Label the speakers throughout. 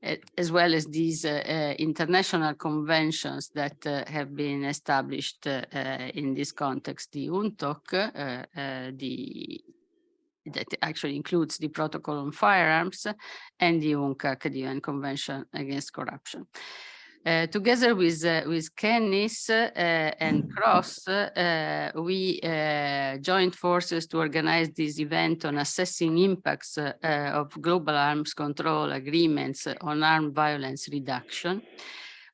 Speaker 1: as well as these international conventions that have been established in this context, the UNTOC, that actually includes the Protocol on Firearms, and the UNCAC, the UN Convention Against Corruption. Together with Kennis and Cross, we joined forces to organize this event on assessing impacts of global arms control agreements on armed violence reduction,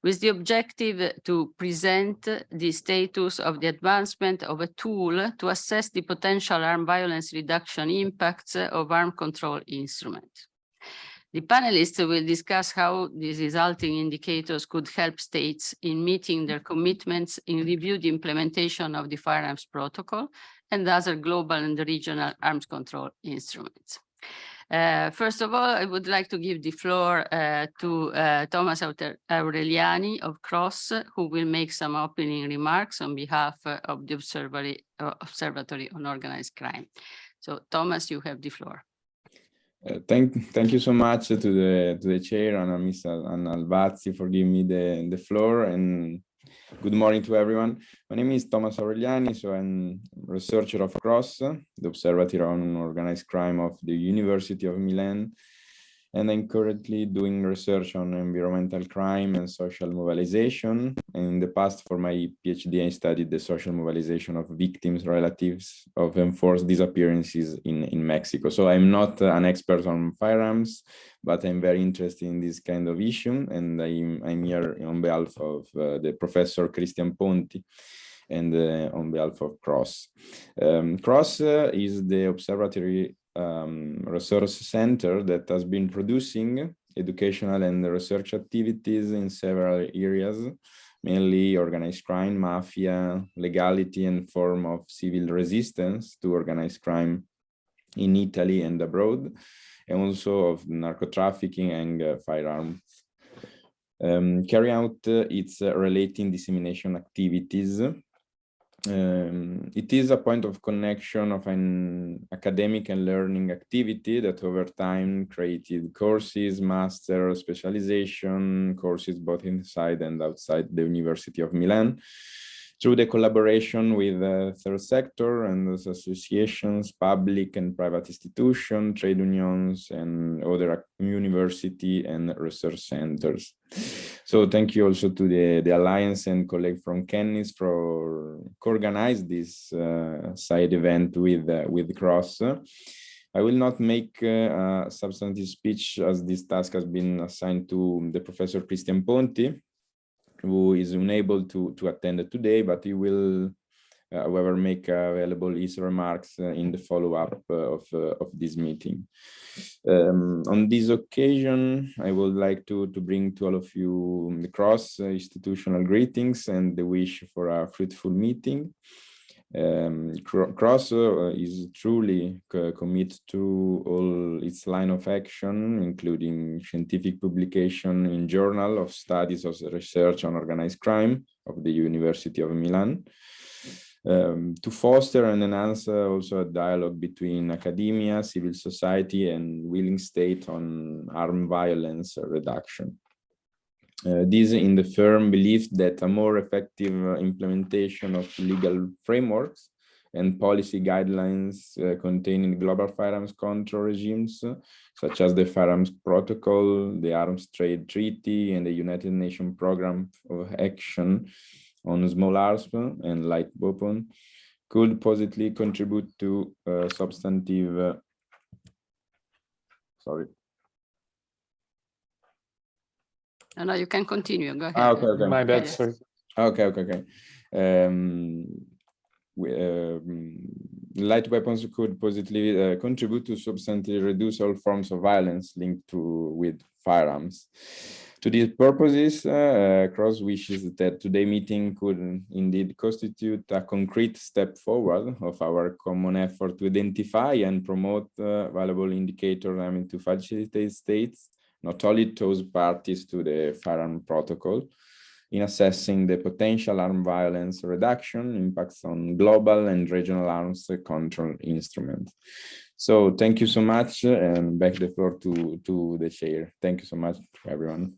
Speaker 1: with the objective to present the status of the advancement of a tool to assess the potential armed violence reduction impacts of armed control instruments. The panelists will discuss how these resulting indicators could help states in meeting their commitments in review the implementation of the Firearms Protocol and other global and regional arms control instruments. First of all, I would like to give the floor to Thomas Aureliani of CROSS, who will make some opening remarks on behalf of the Observatory on Organized Crime. So, Thomas, you have the floor.
Speaker 2: Thank you so much to the chair and Mr. Albazzi for giving me the floor, and good morning to everyone. My name is Thomas Aureliani, so I'm researcher of CROSS, the Observatory on Organized Crime of the University of Milan, and I'm currently doing research on environmental crime and social mobilization. And in the past, for my PhD, I studied the social mobilization of victims, relatives of enforced disappearances in Mexico. So I'm not an expert on firearms, but I'm very interested in this kind of issue. And I'm here on behalf of the Professor Cristian Ponti and on behalf of CROSS. CROSS is the observatory research center that has been producing educational and research activities in several areas, mainly organized crime, mafia, legality, and form of civil resistance to organized crime in Italy and abroad, and also of narco trafficking and firearms. Carry out its relating dissemination activities. It is a point of connection of an academic and learning activity that over time created courses, master, specialization courses both inside and outside the University of Milan, through the collaboration with the third sector and associations, public and private institutions, trade unions, and other university and research centers. So thank you also to the Alliance and colleague from Kennis for co-organize this side event with CROSS. I will not make a substantive speech as this task has been assigned to the Professor Cristian Ponti, who is unable to attend today, but he will, however, make available his remarks in the follow-up of this meeting. On this occasion, I would like to bring to all of you the CROSS institutional greetings and the wish for a fruitful meeting. CROSS is truly committed to all its line of action, including scientific publication in Journal of Studies of Research on Organized Crime of the University of Milan, to foster and enhance also a dialogue between academia, civil society, and willing state on armed violence reduction. This in the firm belief that a more effective implementation of legal frameworks and policy guidelines containing global firearms control regimes, such as the Firearms Protocol, the Arms Trade Treaty, and the United Nations Programme of Action on Small Arms and Light Weapons, could positively contribute to substantive
Speaker 1: No, you can continue. Go ahead.
Speaker 2: Okay.
Speaker 3: My bad, sorry.
Speaker 2: Okay. Light weapons could positively contribute to substantially reduce all forms of violence linked with firearms. To these purposes, CROSS wishes that today's meeting could indeed constitute a concrete step forward of our common effort to identify and promote valuable indicators aiming to facilitate states, not only those parties to the Firearms Protocol, in assessing the potential armed violence reduction impacts on global and regional arms control instruments. So thank you so much, and back the floor to the chair. Thank you so much to everyone.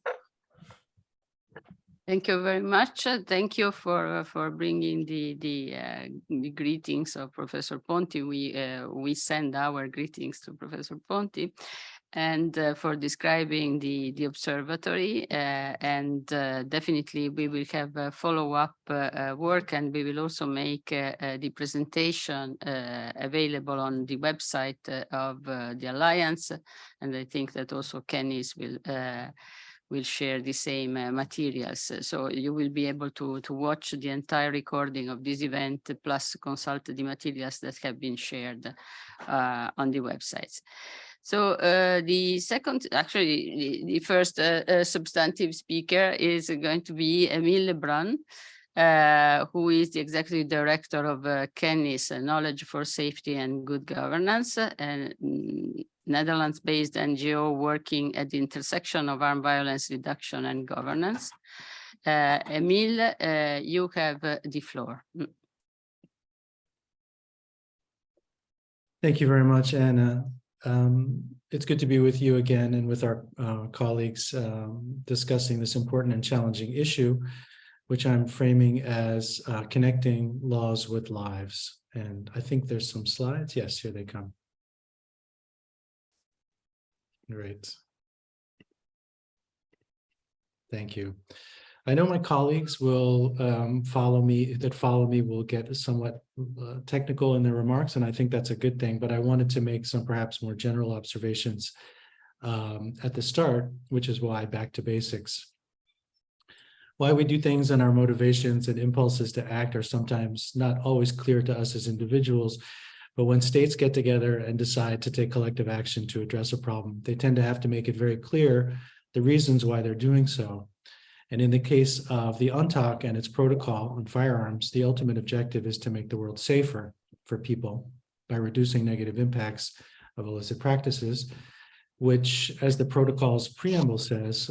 Speaker 1: Thank you very much. Thank you for bringing the greetings of Professor Ponti. We send our greetings to Professor Ponti, and for describing the observatory. And definitely we will have a follow-up work, and we will also make the presentation available on the website of the Alliance. And I think that also Kennis will share the same materials. So you will be able to watch the entire recording of this event, plus consult the materials that have been shared on the websites. So the second, actually the first substantive speaker is going to be Emile Lebrun, who is the executive director of Kennis, Knowledge for Safety and Good Governance, and Netherlands-based NGO working at the intersection of armed violence reduction and governance. Emile, you have the floor.
Speaker 3: Thank you very much, Anna. It's good to be with you again and with our colleagues discussing this important and challenging issue, which I'm framing as connecting laws with lives. And I think there's some slides. Yes, here they come. Great. Thank you. I know my colleagues will follow me will get somewhat technical in their remarks, and I think that's a good thing, but I wanted to make some perhaps more general observations at the start, which is why back to basics. Why we do things and our motivations and impulses to act are sometimes not always clear to us as individuals, but when states get together and decide to take collective action to address a problem, they tend to have to make it very clear the reasons why they're doing so. And in the case of the UNTOC and its protocol on firearms, the ultimate objective is to make the world safer for people by reducing negative impacts of illicit practices, which, as the protocol's preamble says,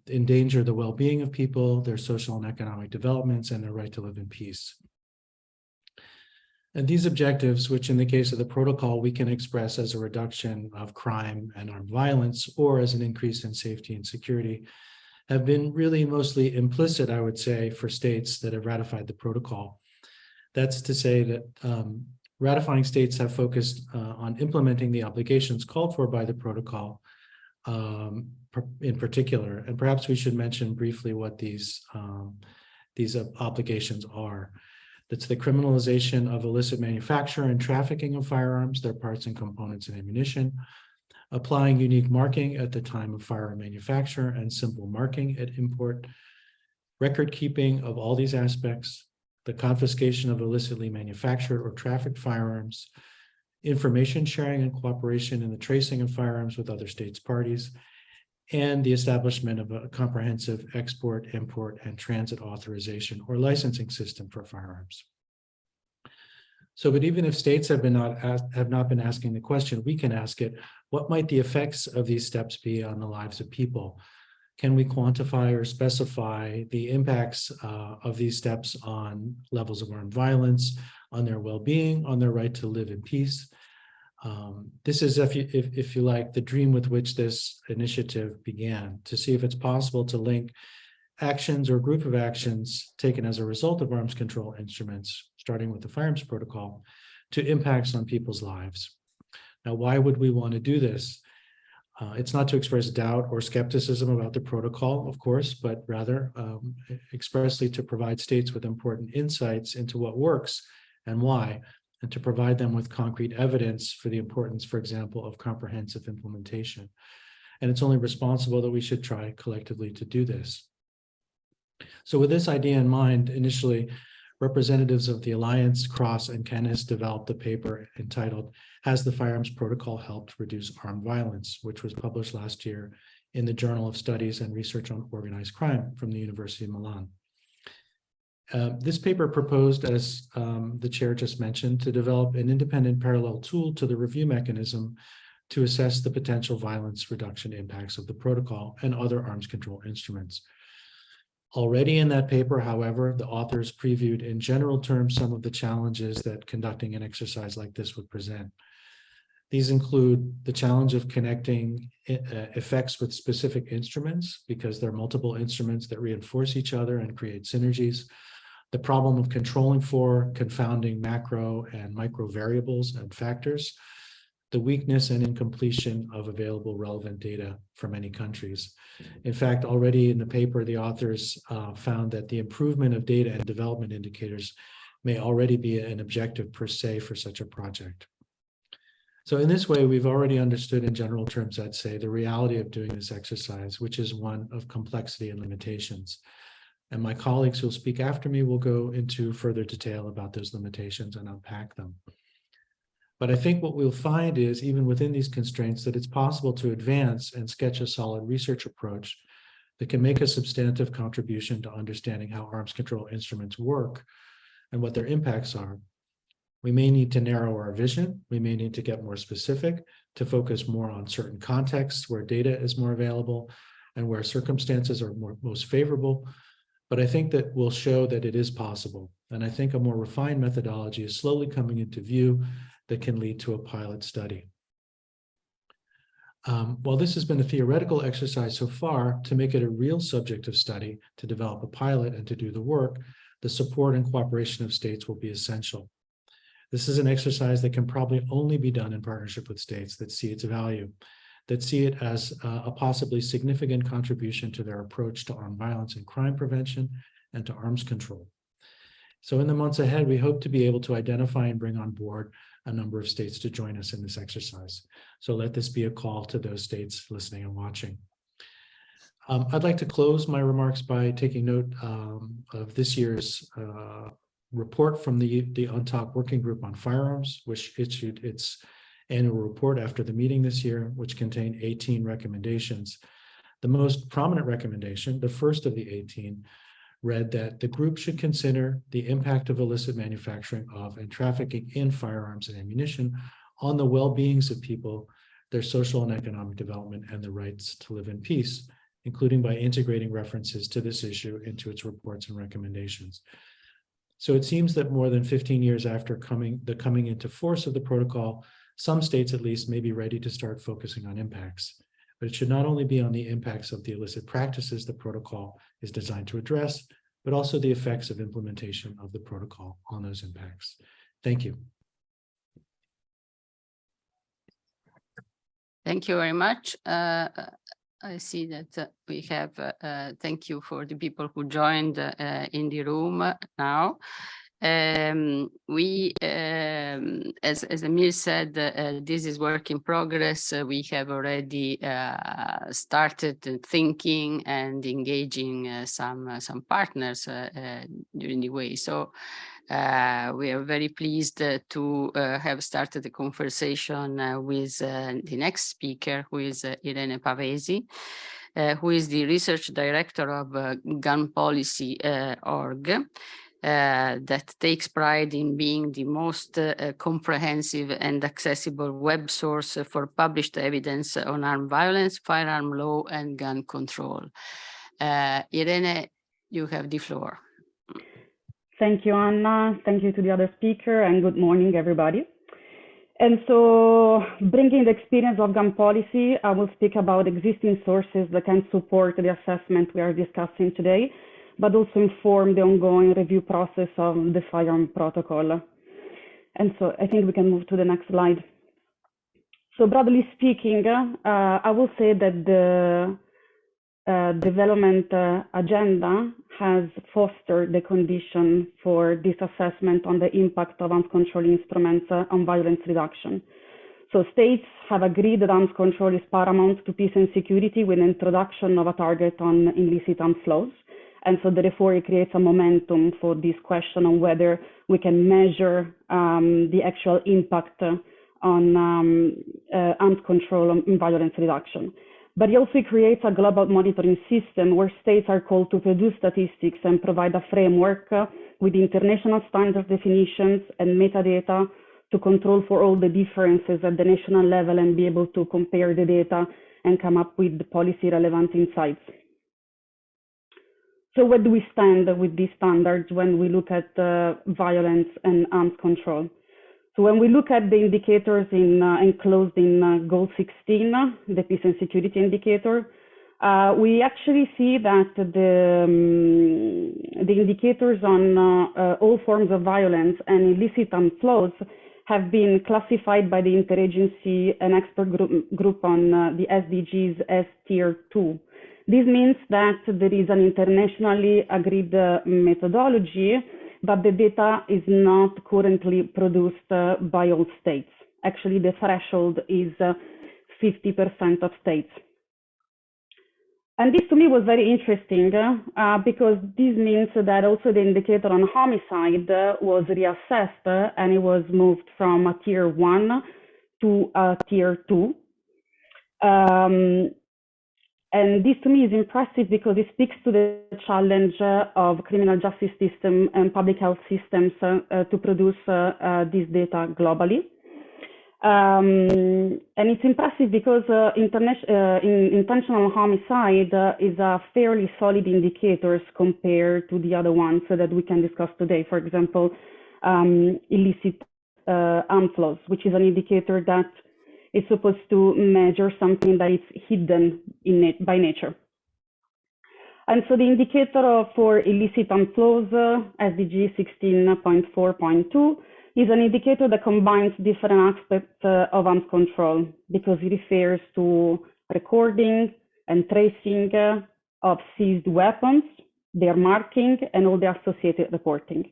Speaker 3: endanger the well-being of people, their social and economic developments, and their right to live in peace. And these objectives, which in the case of the protocol, we can express as a reduction of crime and armed violence, or as an increase in safety and security, have been really mostly implicit, I would say, for states that have ratified the protocol. That's to say that ratifying states have focused on implementing the obligations called for by the protocol in particular. And perhaps we should mention briefly what these obligations are. That's the criminalization of illicit manufacture and trafficking of firearms, their parts and components and ammunition, applying unique marking at the time of firearm manufacture and simple marking at import, record keeping of all these aspects, the confiscation of illicitly manufactured or trafficked firearms, information sharing and cooperation in the tracing of firearms with other states' parties, and the establishment of a comprehensive export, import, and transit authorization or licensing system for firearms. So, but even if states have not been asking the question, we can ask it, what might the effects of these steps be on the lives of people? Can we quantify or specify the impacts of these steps on levels of armed violence, on their well-being, on their right to live in peace? This is, if you like, the dream with which this initiative began, to see if it's possible to link actions or group of actions taken as a result of arms control instruments, starting with the Firearms Protocol, to impacts on people's lives. Now, why would we want to do this? It's not to express doubt or skepticism about the protocol, of course, but rather expressly to provide states with important insights into what works and why, and to provide them with concrete evidence for the importance, for example, of comprehensive implementation. And it's only responsible that we should try collectively to do this. So with this idea in mind, initially, representatives of the Alliance, Cross, and Kennis developed a paper entitled, "Has the Firearms Protocol Helped Reduce Armed Violence?" which was published last year in the Journal of Studies and Research on Organized Crime from the University of Milan. This paper proposed, as the chair just mentioned, to develop an independent parallel tool to the review mechanism to assess the potential violence reduction impacts of the protocol and other arms control instruments. Already in that paper, however, the authors previewed in general terms some of the challenges that conducting an exercise like this would present. These include the challenge of connecting effects with specific instruments, because there are multiple instruments that reinforce each other and create synergies. The problem of controlling for confounding macro and micro variables and factors. The weakness and incompletion of available relevant data from many countries. In fact, already in the paper, the authors found that the improvement of data and development indicators may already be an objective per se for such a project. So in this way, we've already understood in general terms, I'd say, the reality of doing this exercise, which is one of complexity and limitations. And my colleagues who will speak after me will go into further detail about those limitations and unpack them. But I think what we'll find is, even within these constraints, that it's possible to advance and sketch a solid research approach that can make a substantive contribution to understanding how arms control instruments work and what their impacts are. We may need to narrow our vision. We may need to get more specific, to focus more on certain contexts where data is more available and where circumstances are most favorable. But I think that will show that it is possible. And I think a more refined methodology is slowly coming into view that can lead to a pilot study. While this has been a theoretical exercise so far, to make it a real subject of study, to develop a pilot and to do the work, the support and cooperation of states will be essential. This is an exercise that can probably only be done in partnership with states that see its value, that see it as a possibly significant contribution to their approach to armed violence and crime prevention and to arms control. So in the months ahead, we hope to be able to identify and bring on board a number of states to join us in this exercise. So let this be a call to those states listening and watching. I'd like to close my remarks by taking note of this year's report from the UNTOC Working Group on Firearms, which issued its annual report after the meeting this year, which contained 18 recommendations. The most prominent recommendation, the first of the 18, read that the group should consider the impact of illicit manufacturing of and trafficking in firearms and ammunition on the well-beings of people, their social and economic development, and the rights to live in peace, including by integrating references to this issue into its reports and recommendations. So it seems that more than 15 years after the coming into force of the protocol, some states at least may be ready to start focusing on impacts. But it should not only be on the impacts of the illicit practices the protocol is designed to address, but also the effects of implementation of the protocol on those impacts. Thank you.
Speaker 1: Thank you very much. I see that we have, thank you for the people who joined in the room now. As Emil said, this is work in progress. We have already started thinking and engaging some partners during the way. So we are very pleased to have started the conversation with the next speaker, who is Irene Pavesi, who is the research director of Gun Policy Org. That takes pride in being the most comprehensive and accessible web source for published evidence on armed violence, firearm law, and gun control. Irene, you have the floor.
Speaker 4: Thank you, Anna. Thank you to the other speaker, and good morning, everybody. And so, bringing the experience of gun policy, I will speak about existing sources that can support the assessment we are discussing today, but also inform the ongoing review process of the Firearms Protocol. And so I think we can move to the next slide. So broadly speaking, I will say that the development agenda has fostered the condition for this assessment on the impact of arms control instruments on violence reduction. So states have agreed that arms control is paramount to peace and security with the introduction of a target on illicit arms flows. And so therefore it creates a momentum for this question on whether we can measure the actual impact on arms control and violence reduction. But it also creates a global monitoring system where states are called to produce statistics and provide a framework with international standard definitions and metadata to control for all the differences at the national level and be able to compare the data and come up with the policy relevant insights. So where do we stand with these standards when we look at violence and arms control? So when we look at the indicators enclosed in Goal 16, the peace and security indicator, we actually see that the indicators on all forms of violence and illicit arms flows have been classified by the interagency and expert group on the SDGs as Tier 2. This means that there is an internationally agreed methodology, but the data is not currently produced by all states. Actually, the threshold is 50% of states. And this to me was very interesting because this means that also the indicator on homicide was reassessed and it was moved from a Tier 1 to a Tier 2. And this to me is impressive because it speaks to the challenge of criminal justice system and public health systems to produce this data globally. And it's impressive because intentional homicide is a fairly solid indicators compared to the other ones that we can discuss today. For example, illicit arms flows, which is an indicator that is supposed to measure something that is hidden in it by nature. And so the indicator for illicit arms flows, SDG 16.4.2, is an indicator that combines different aspects of arms control because it refers to recording and tracing of seized weapons, their marking, and all the associated reporting.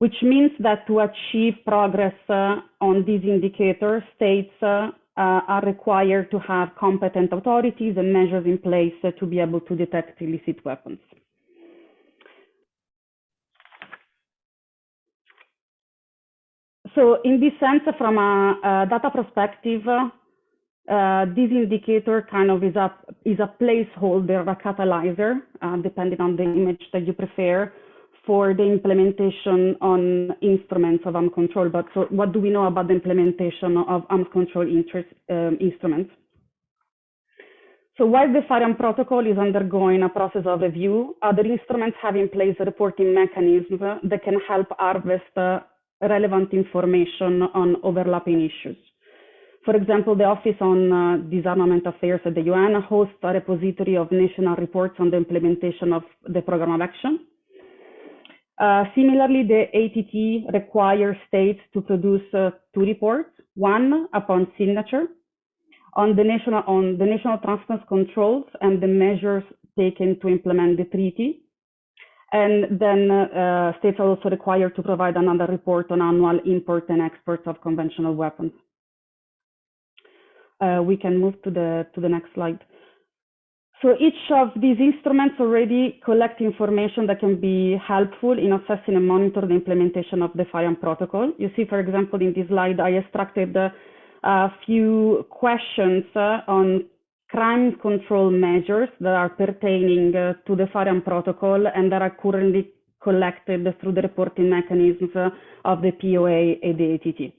Speaker 4: Which means that to achieve progress on these indicators, states are required to have competent authorities and measures in place to be able to detect illicit weapons. So in this sense, from a data perspective, this indicator kind of is a placeholder, a catalyzer, depending on the image that you prefer, for the implementation on instruments of arms control. But so what do we know about the implementation of arms control instruments? So while the Firearms Protocol is undergoing a process of review, other instruments have in place a reporting mechanism that can help harvest relevant information on overlapping issues. For example, the Office on Disarmament Affairs at the UN hosts a repository of national reports on the implementation of the Program of Action. Similarly, the ATT requires states to produce 2 reports, one upon signature on the national transference controls and the measures taken to implement the treaty. And then states are also required to provide another report on annual import and export of conventional weapons. We can move to the next slide. So each of these instruments already collect information that can be helpful in assessing and monitoring the implementation of the Firearms Protocol. You see, for example, in this slide, I extracted a few questions on crime control measures that are pertaining to the Firearms Protocol and that are currently collected through the reporting mechanisms of the POA and the ATT.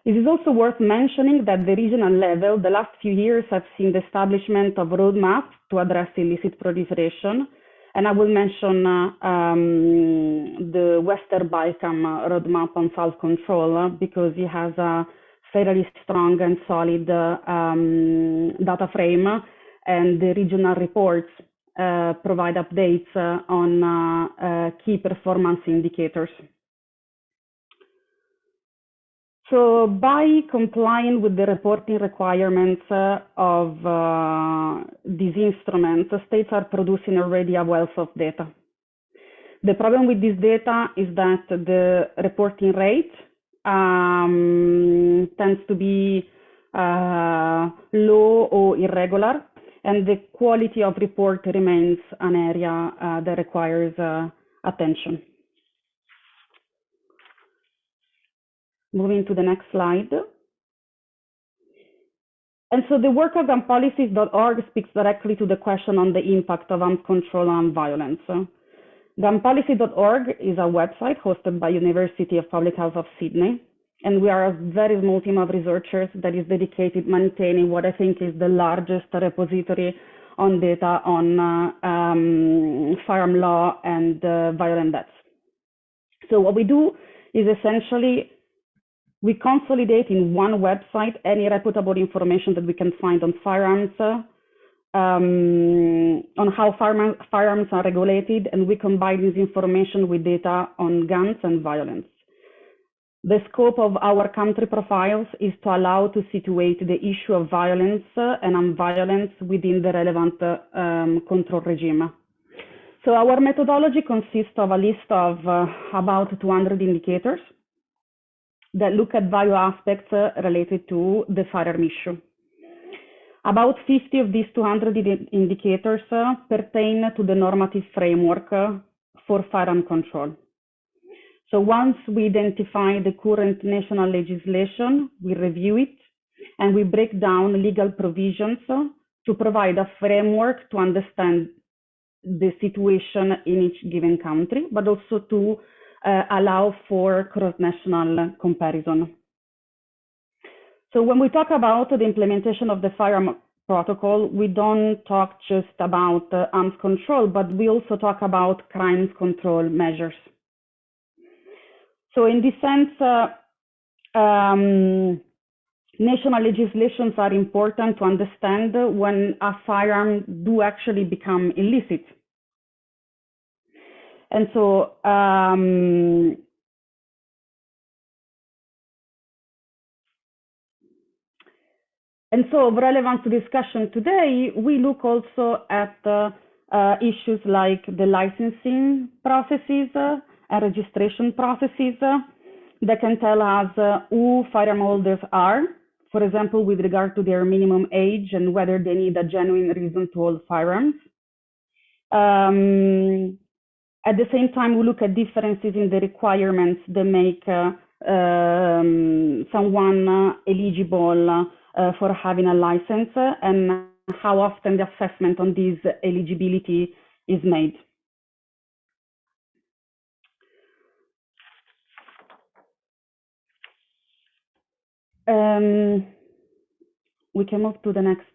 Speaker 4: It is also worth mentioning that the regional level, the last few years have seen the establishment of roadmaps to address illicit proliferation. And I will mention the Western Balkan roadmap on self-control because it has a fairly strong and solid data frame, and the regional reports provide updates on key performance indicators. So by complying with the reporting requirements of these instruments, states are producing already a wealth of data. The problem with this data is that the reporting rate tends to be low or irregular, and the quality of report remains an area that requires attention. Moving to the next slide. And so the work of gunpolicies.org speaks directly to the question on the impact of arms control on violence. Gunpolicy.org is a website hosted by University of Public Health of Sydney, and we are a very small team of researchers that is dedicated maintaining what I think is the largest repository on data on firearm law and violent deaths. So what we do is essentially we consolidate in one website any reputable information that we can find on firearms, on how firearms are regulated, and we combine this information with data on guns and violence. The scope of our country profiles is to allow to situate the issue of violence and non-violence within the relevant control regime. So our methodology consists of a list of about 200 indicators that look at value aspects related to the firearm issue. About 50 of these 200 indicators pertain to the normative framework for firearm control. So once we identify the current national legislation, we review it, and we break down legal provisions to provide a framework to understand the situation in each given country, but also to allow for cross-national comparison. So when we talk about the implementation of the Firearms Protocol, we don't talk just about arms control, but we also talk about crimes control measures. So in this sense, national legislations are important to understand when a firearm do actually become illicit. And so of relevance to discussion today, we look also at issues like the licensing processes and registration processes that can tell us who firearm holders are, for example, with regard to their minimum age and whether they need a genuine reason to hold firearms. At the same time, we look at differences in the requirements that make someone eligible for having a license and how often the assessment on this eligibility is made. We can move to the next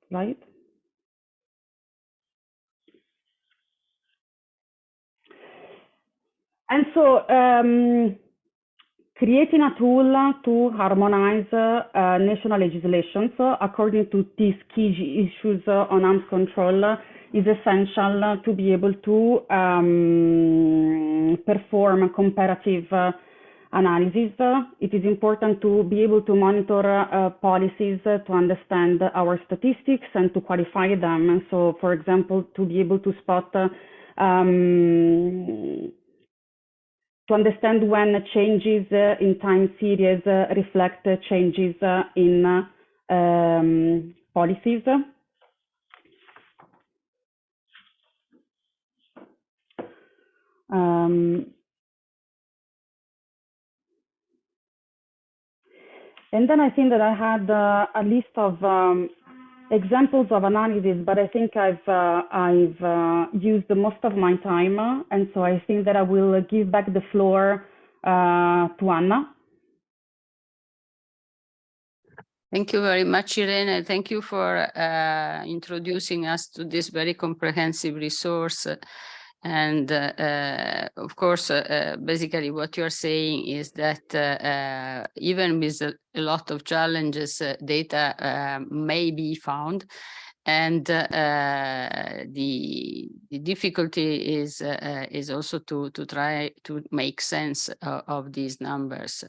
Speaker 4: slide. And so creating a tool to harmonize national legislations according to these key issues on arms control is essential to be able to perform comparative analysis. It is important to be able to monitor policies to understand our statistics and to qualify them. And so, for example, to be able to spot to understand when changes in time series reflect changes in policies. And then I think that I had a list of examples of analysis, but I think I've used most of my time, and so I think that I will give back the floor to Anna.
Speaker 1: Thank you very much, Irene. Thank you for introducing us to this very comprehensive resource. And of course, basically what you're saying is that even with a lot of challenges, data may be found. And the difficulty is also to try to make sense of these numbers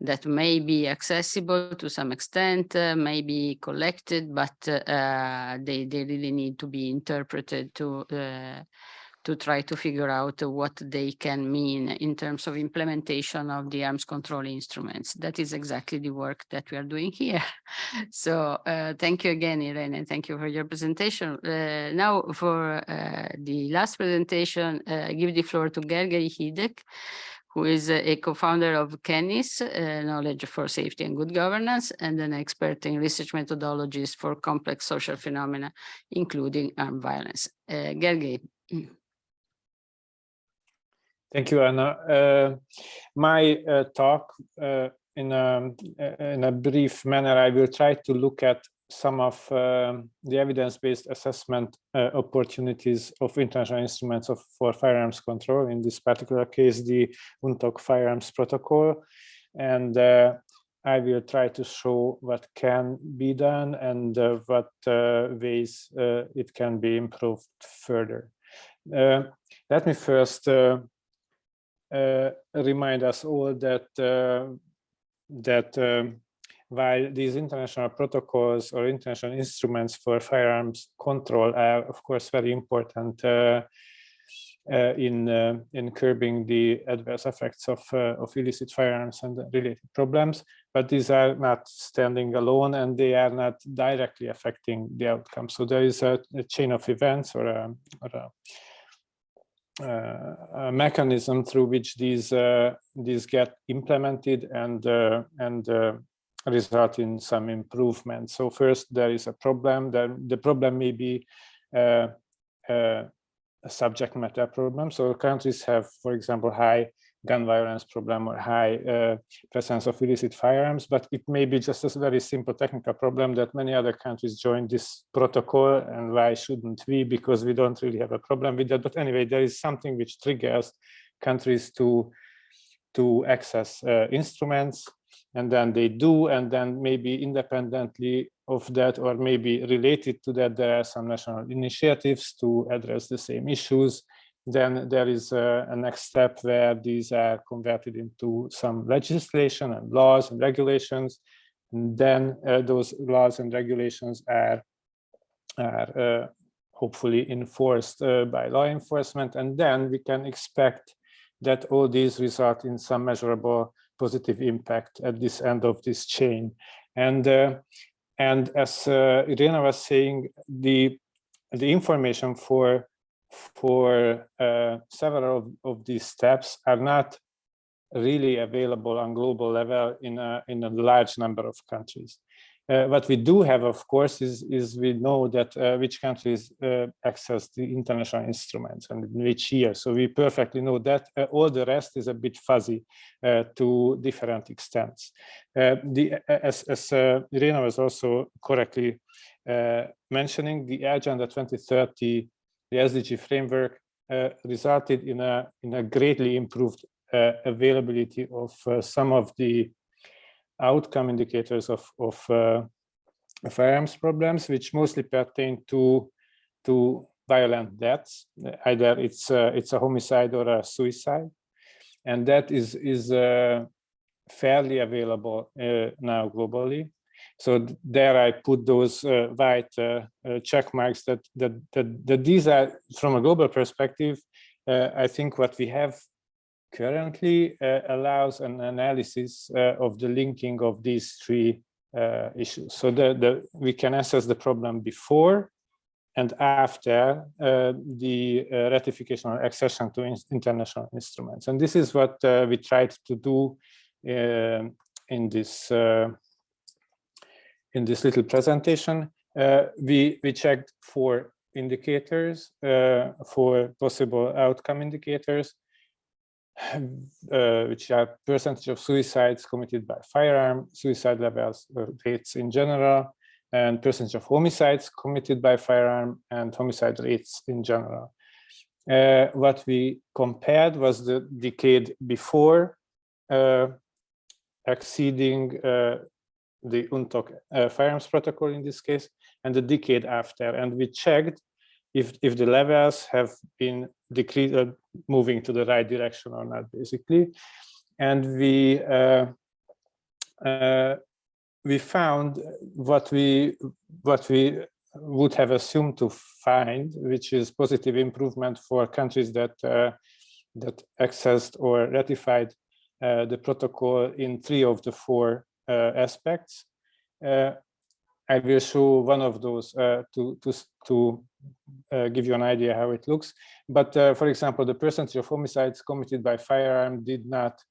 Speaker 1: that may be accessible to some extent, may be collected, but they really need to be interpreted to try to figure out what they can mean in terms of implementation of the arms control instruments. That is exactly the work that we are doing here. So thank you again, Irene, and thank you for your presentation. Now for the last presentation, I give the floor to Gergely Hidek, who is a co-founder of CANIS, Knowledge for Safety and Good Governance, and an expert in research methodologies for complex social phenomena, including armed violence. Gergely.
Speaker 5: Thank you, Anna. My talk, in a brief manner, I will try to look at some of the evidence-based assessment opportunities of international instruments for firearms control, in this particular case, the UNTOC Firearms Protocol. And I will try to show what can be done and what ways it can be improved further. Let me first remind us all that while these international protocols or international instruments for firearms control are, of course, very important in curbing the adverse effects of illicit firearms and related problems, but these are not standing alone and they are not directly affecting the outcome. So there is a chain of events or a mechanism through which these get implemented and result in some improvement. So first, there is a problem. The problem may be a subject matter problem. So countries have, for example, high gun violence problem or high presence of illicit firearms, but it may be just a very simple technical problem that many other countries joined this protocol, and why shouldn't we? Because we don't really have a problem with that. But anyway, there is something which triggers countries to access instruments, and then they do, and then maybe independently of that, or maybe related to that, there are some national initiatives to address the same issues. Then there is a next step where these are converted into some legislation and laws and regulations. And then those laws and regulations are hopefully enforced by law enforcement. And then we can expect that all these result in some measurable positive impact at this end of this chain. And as Irena was saying, the information for several of these steps are not really available on global level in a large number of countries. What we do have, of course, is we know that which countries access the international instruments and in which year. So we perfectly know that. All the rest is a bit fuzzy to different extents. As Irena was also correctly mentioning, the Agenda 2030, the SDG framework, resulted in a greatly improved availability of some of the outcome indicators of firearms problems, which mostly pertain to violent deaths. Either it's a homicide or a suicide, and that is fairly available now globally. So there I put those white check marks that these are, from a global perspective, I think what we have currently allows an analysis of the linking of these three issues. So we can assess the problem before and after the ratification or accession to international instruments. And this is what we tried to do in this little presentation. We checked for indicators, for possible outcome indicators, which are percentage of suicides committed by firearm, suicide levels, rates in general, and percentage of homicides committed by firearm, and homicide rates in general. What we compared was the decade before exceeding the UNTOC Firearms Protocol in this case, and the decade after, and we checked if the levels have been decreased, moving to the right direction or not, basically. And we found what we would have assumed to find, which is positive improvement for countries that accessed or ratified the protocol in 3 of the 4 aspects. I will show one of those to give you an idea how it looks. But for example, the percentage of homicides committed by firearm did not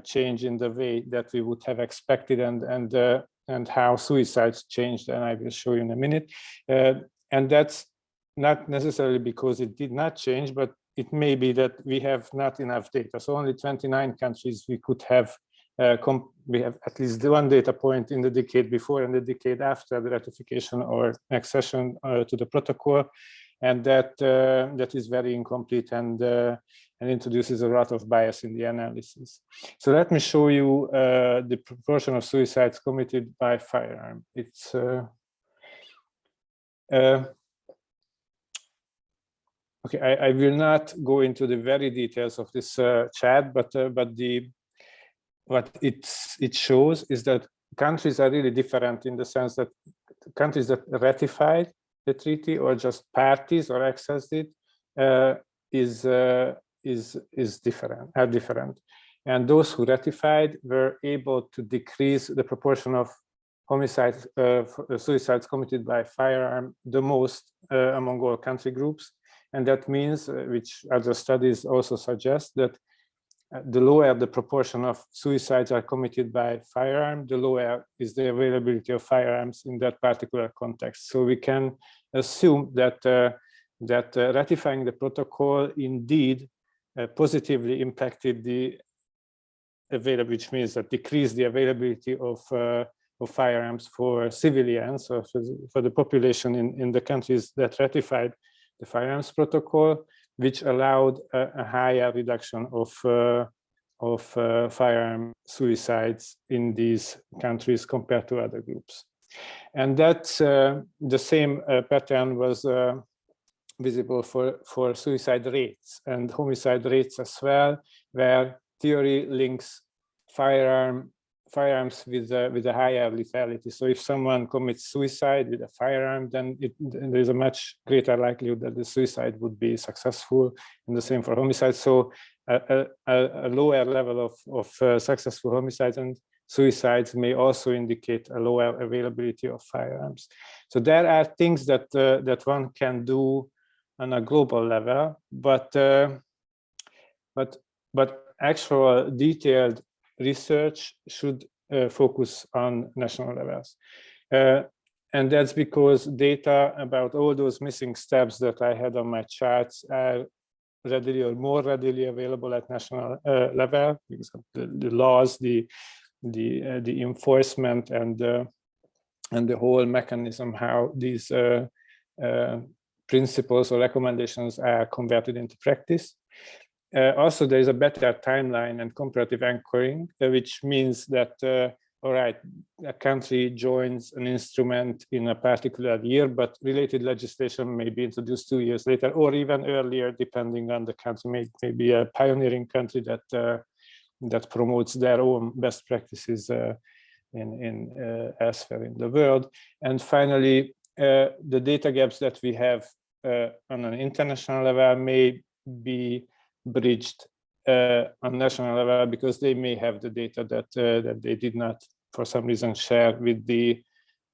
Speaker 5: change in the way that we would have expected, and how suicides changed, and I will show you in a minute. And that's not necessarily because it did not change, but it may be that we have not enough data. So only 29 countries we could have we have at least one data point in the decade before and the decade after the ratification or accession to the protocol, and that is very incomplete and introduces a lot of bias in the analysis. So let me show you the proportion of suicides committed by firearm. It's okay. I will not go into the very details of this chart, but what it shows is that countries are really different in the sense that countries that ratified the treaty or just parties or accessed it is different, and those who ratified were able to decrease the proportion of homicides, suicides committed by firearm the most among all country groups, and that means, which other studies also suggest, that the lower the proportion of suicides are committed by firearm, the lower is the availability of firearms in that particular context. So we can assume that ratifying the protocol indeed positively impacted the availability, which means that decreased the availability of firearms for civilians or for the population in the countries that ratified the Firearms Protocol, which allowed a higher reduction of firearm suicides in these countries compared to other groups. And that's the same pattern was visible for suicide rates and homicide rates as well, where theory links firearms with a higher lethality. So if someone commits suicide with a firearm, then there is a much greater likelihood that the suicide would be successful, and the same for homicide. So a lower level of successful homicides and suicides may also indicate a lower availability of firearms. So there are things that that one can do on a global level, but actual detailed research should focus on national levels. And that's because data about all those missing steps that I had on my charts are readily or more readily available at national level, because of the laws, the enforcement, and the whole mechanism how these principles or recommendations are converted into practice. Also, there is a better timeline and comparative anchoring, which means that, all right, a country joins an instrument in a particular year, but related legislation may be introduced 2 years later, or even earlier, depending on the country. Maybe a pioneering country that promotes their own best practices elsewhere in the world. And finally, the data gaps that we have on an international level may be bridged on national level, because they may have the data that they did not, for some reason, share with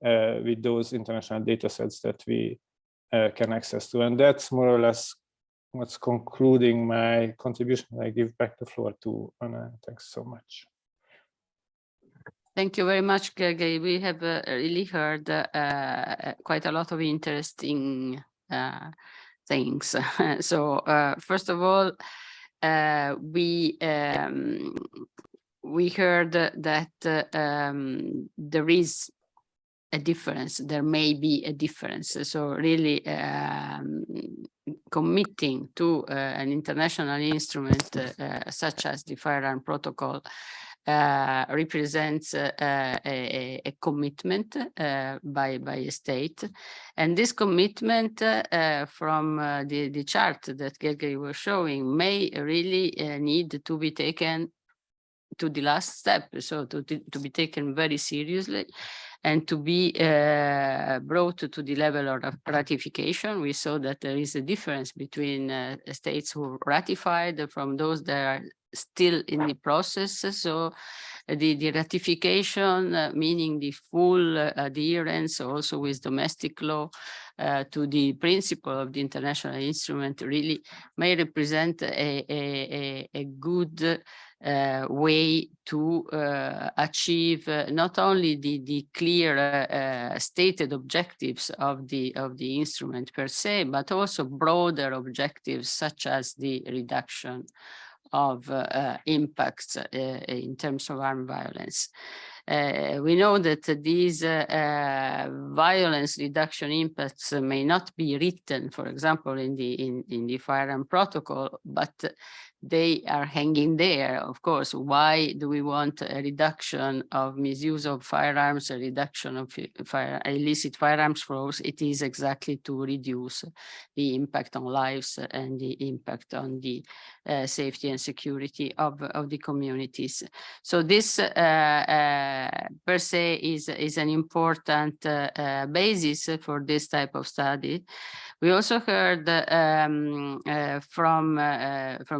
Speaker 5: with those international data sets that we can access to. And that's more or less what's concluding my contribution. I give back the floor to Anna. Thanks so much.
Speaker 1: Thank you very much, Gergely. We have really heard quite a lot of interesting things. So first of all, we heard that there is a difference. There may be a difference. So really committing to an international instrument such as the Firearms Protocol represents a commitment by a state, and this commitment from the chart that Gergely was showing may really need to be taken to the last step, so to be taken very seriously and to be brought to the level of ratification. We saw that there is a difference between states who ratified from those that are still in the process. So the ratification, meaning the full adherence also with domestic law to the principle of the international instrument, really may represent a good way to achieve not only the clear stated objectives of the instrument per se, but also broader objectives such as the reduction of impacts in terms of armed violence. We know that these violence reduction impacts may not be written, for example, in the Firearms Protocol, but they are hanging there. Of course, why do we want a reduction of misuse of firearms, a reduction of illicit firearms flows? It is exactly to reduce the impact on lives and the impact on the safety and security of the communities. So this per se is an important basis for this type of study. We also heard from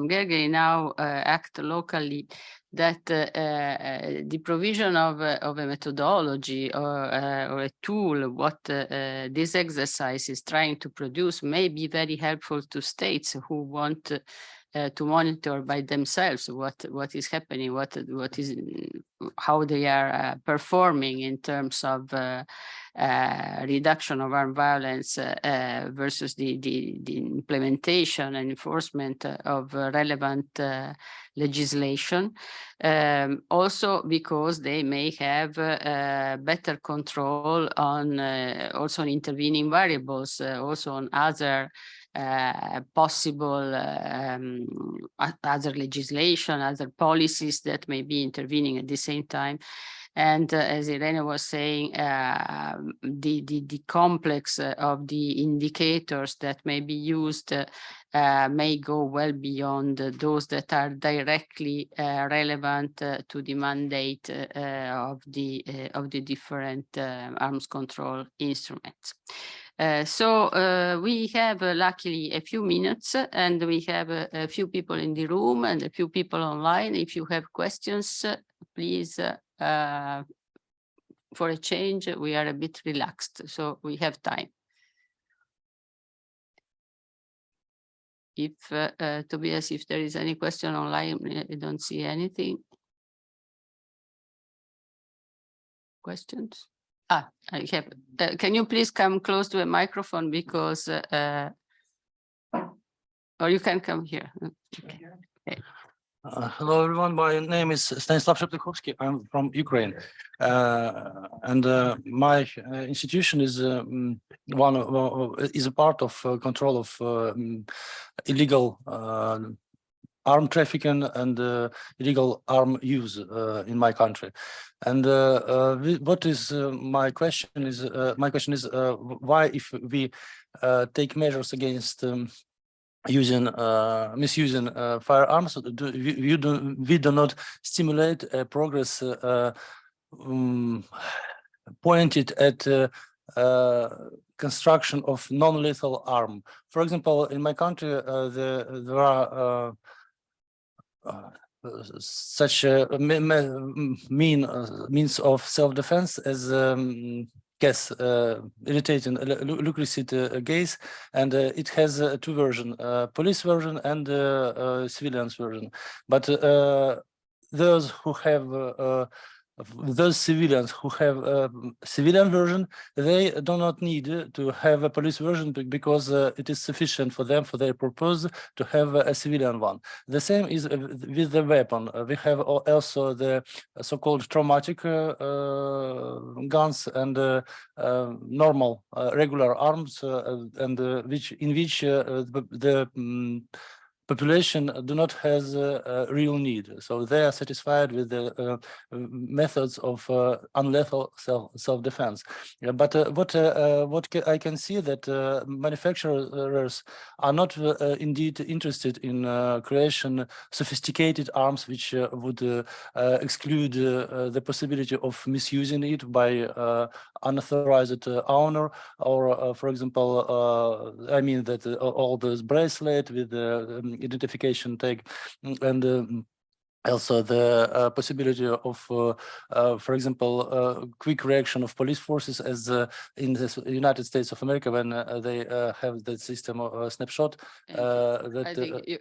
Speaker 1: Gergely, now ACT locally, that the provision of a methodology or a tool, what this exercise is trying to produce, may be very helpful to states who want to monitor by themselves what is happening, how they are performing in terms of reduction of armed violence versus the implementation and enforcement of relevant legislation. Also because they may have better control on also on intervening variables, also on other possible other legislation, other policies that may be intervening at the same time. And as Irene was saying, the complex of the indicators that may be used may go well beyond those that are directly relevant to the mandate of the different arms control instruments. So we have luckily a few minutes, and we have a few people in the room and a few people online. If you have questions, please, for a change, we are a bit relaxed, so we have time. If Tobias, if there is any question online, I don't see anything. Questions? Ah, I have. Can you please come close to a microphone, because, or you can come here. Okay. Okay.
Speaker 6: Hello, everyone. My name is Stanislav Sheptykovsky. I'm from Ukraine, and my institution is is a part of control of illegal arm trafficking and illegal arm use in my country. And what is my question is why, if we take measures against misusing firearms, we do not stimulate progress pointed at construction of non-lethal arm. For example, in my country, there are such means of self-defense as gas, irritating lucid gas, and it has two versions, police version and civilians version. But those who have those civilians who have a civilian version, they do not need to have a police version, because it is sufficient for them, for their purpose, to have a civilian one. The same is with the weapon. We have also the so-called traumatic guns and normal regular arms, and in which the population do not has a real need, so they are satisfied with the methods of unlethal self-defense. But what I can see that manufacturers are not indeed interested in creation sophisticated arms which would exclude the possibility of misusing it by unauthorized owner, or for example, I mean that all those bracelet with the identification tag, and also the possibility of, for example, quick reaction of police forces, as in the United States of America, when they have the system of snapshot.
Speaker 1: I think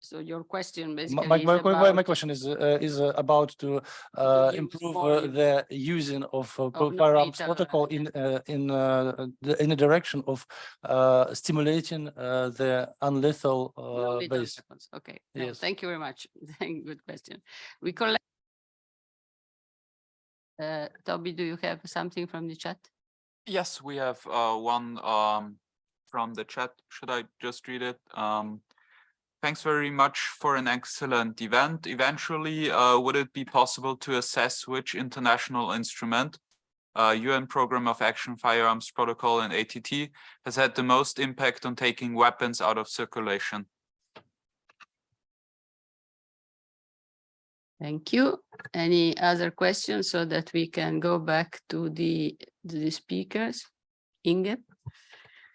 Speaker 1: So your question basically
Speaker 6: My
Speaker 1: is
Speaker 6: question is about to
Speaker 1: use
Speaker 6: improve
Speaker 1: more
Speaker 6: the using of
Speaker 1: non-lethal
Speaker 6: Firearms Protocol in the direction of stimulating the unlethal
Speaker 1: non-lethal
Speaker 6: base.
Speaker 1: weapons. Okay. No,
Speaker 6: Yes.
Speaker 1: thank you very much. Good question. We collect. Toby, do you have something from the chat?
Speaker 7: Yes, we have one from the chat. Should I just read it? Thanks very much for an excellent event. Eventually, would it be possible to assess which international instrument, UN Program of Action, Firearms Protocol, and ATT, has had the most impact on taking weapons out of circulation?
Speaker 1: Thank you. Any other questions so that we can go back to the speakers? Inge?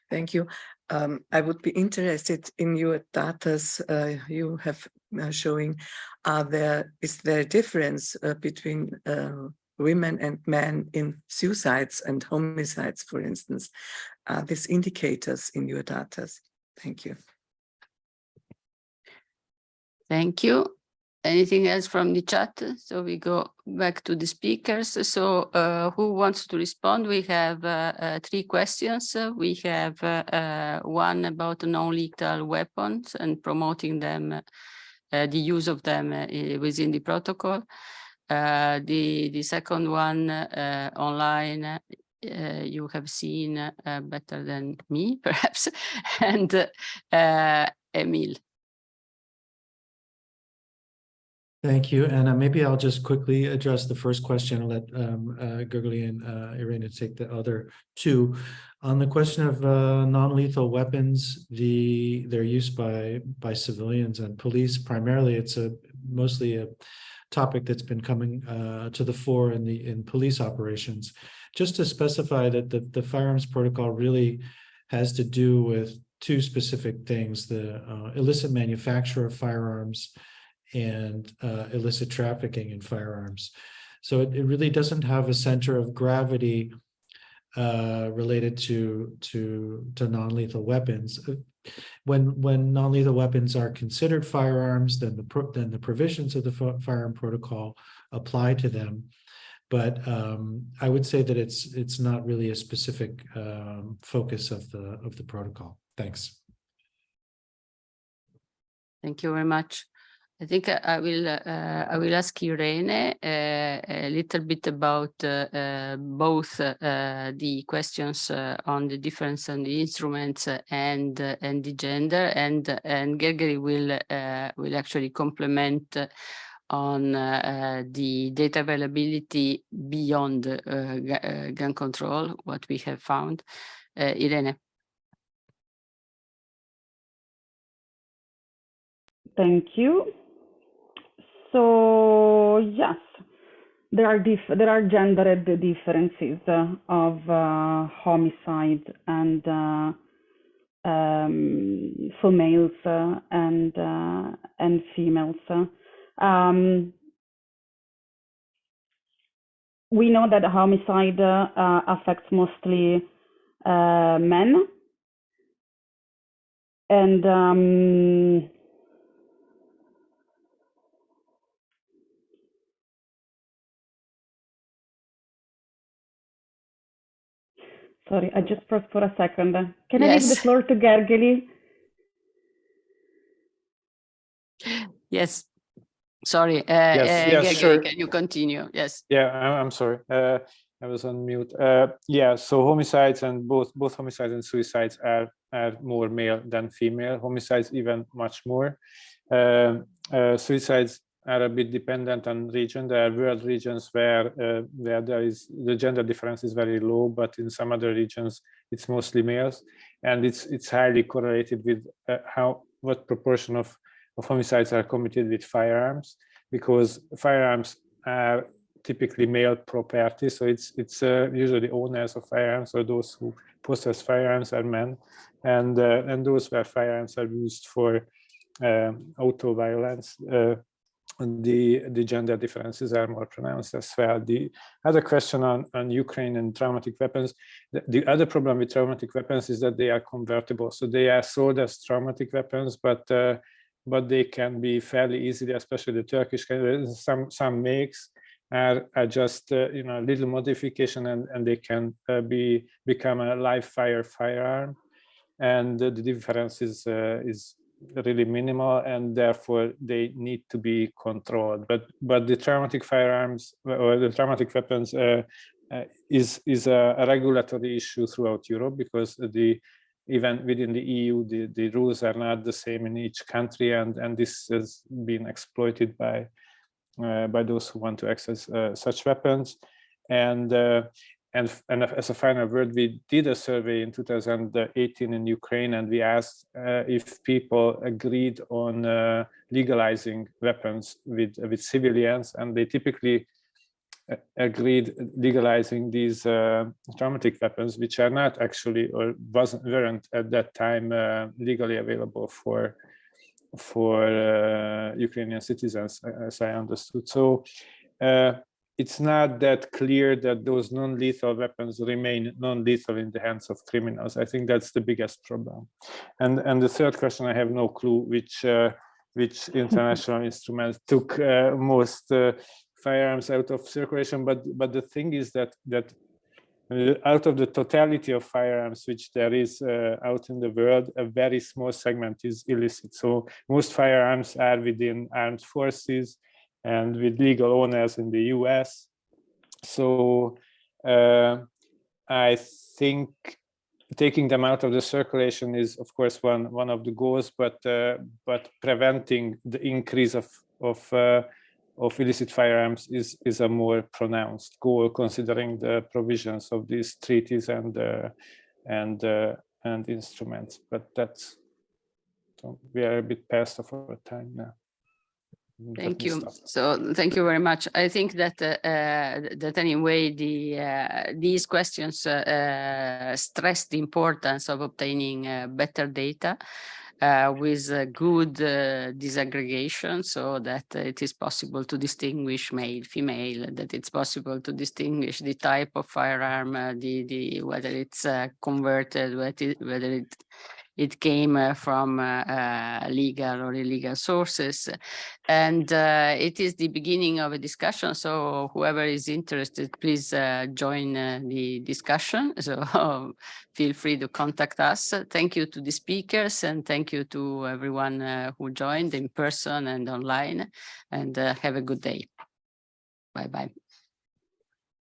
Speaker 8: Thank you. I would be interested in your data you have showing. Is there a difference between women and men in suicides and homicides, for instance? Are these indicators in your data? Thank you.
Speaker 1: Thank you. Anything else from the chat? So we go back to the speakers. So who wants to respond? We have 3 questions. We have one about non-lethal weapons and promoting them, the use of them within the protocol. The second one online, you have seen better than me, perhaps, and Emil.
Speaker 3: Thank you. And maybe I'll just quickly address the first question and let Gergely and Irina take the other 2. On the question of non-lethal weapons, their use by civilians and police, primarily it's mostly a topic that's been coming to the fore in police operations. Just to specify that the Firearms Protocol really has to do with 2 specific things: the illicit manufacture of firearms and illicit trafficking in firearms. So it really doesn't have a center of gravity related to non-lethal weapons. When non-lethal weapons are considered firearms, then the provisions of the Firearm Protocol apply to them. But I would say that it's not really a specific focus of the protocol. Thanks.
Speaker 1: Thank you very much. I think I will ask Irene a little bit about both the questions on the difference on the instruments and the gender, and Gergely will actually complement on the data availability beyond gun control, what we have found. Irene.
Speaker 4: Thank you. So yes, there are gendered differences of homicide and for males and females. We know that homicide affects mostly men, and sorry, I just pressed for a second. Can I leave the floor to Gergely?
Speaker 1: Yes. Sorry.
Speaker 5: Yes,
Speaker 1: Gergely,
Speaker 5: sure.
Speaker 1: can you continue? Yes.
Speaker 5: Yeah, I'm sorry. I was on mute. Yeah, so homicides and both homicides and suicides are more male than female. Homicides even much more. Suicides are a bit dependent on region. There are world regions where there is the gender difference is very low, but in some other regions it's mostly males, and it's highly correlated with what proportion of homicides are committed with firearms, because firearms are typically male property, so it's usually owners of firearms or those who possess firearms are men, and those where firearms are used for auto violence. The gender differences are more pronounced as well. The other question on Ukraine and traumatic weapons, the other problem with traumatic weapons is that they are convertible. So they are sold as traumatic weapons, but but they can be fairly easily, especially the Turkish, some makes are just little modification, and they can become a live fire firearm, and the difference is really minimal, and therefore they need to be controlled. But the traumatic firearms or the traumatic weapons is a regulatory issue throughout Europe, because even within the EU, the rules are not the same in each country, and this has been exploited by those who want to access such weapons. And as a final word, we did a survey in 2018 in Ukraine, and we asked if people agreed on legalizing weapons with civilians, and they typically agreed legalizing these traumatic weapons, which are not actually, or weren't at that time legally available for Ukrainian citizens, as I understood. So it's not that clear that those non-lethal weapons remain non-lethal in the hands of criminals. I think that's the biggest problem. And the third question, I have no clue which international instruments took most firearms out of circulation, but the thing is that out of the totality of firearms which there is out in the world, a very small segment is illicit. So most firearms are within armed forces and with legal owners in the US. So I think taking them out of the circulation is, of course, one of the goals, but preventing the increase of illicit firearms is a more pronounced goal, considering the provisions of these treaties and instruments. But so we are a bit past of our time now.
Speaker 1: Thank you. So thank you very much. I think that that anyway these questions stress the importance of obtaining better data with good disaggregation, so that it is possible to distinguish male, female, that it's possible to distinguish the type of firearm, whether it's converted, whether it came from legal or illegal sources. And it is the beginning of a discussion. So whoever is interested, please join the discussion. So feel free to contact us. Thank you to the speakers, and thank you to everyone who joined in person and online, and have a good day. Bye-bye.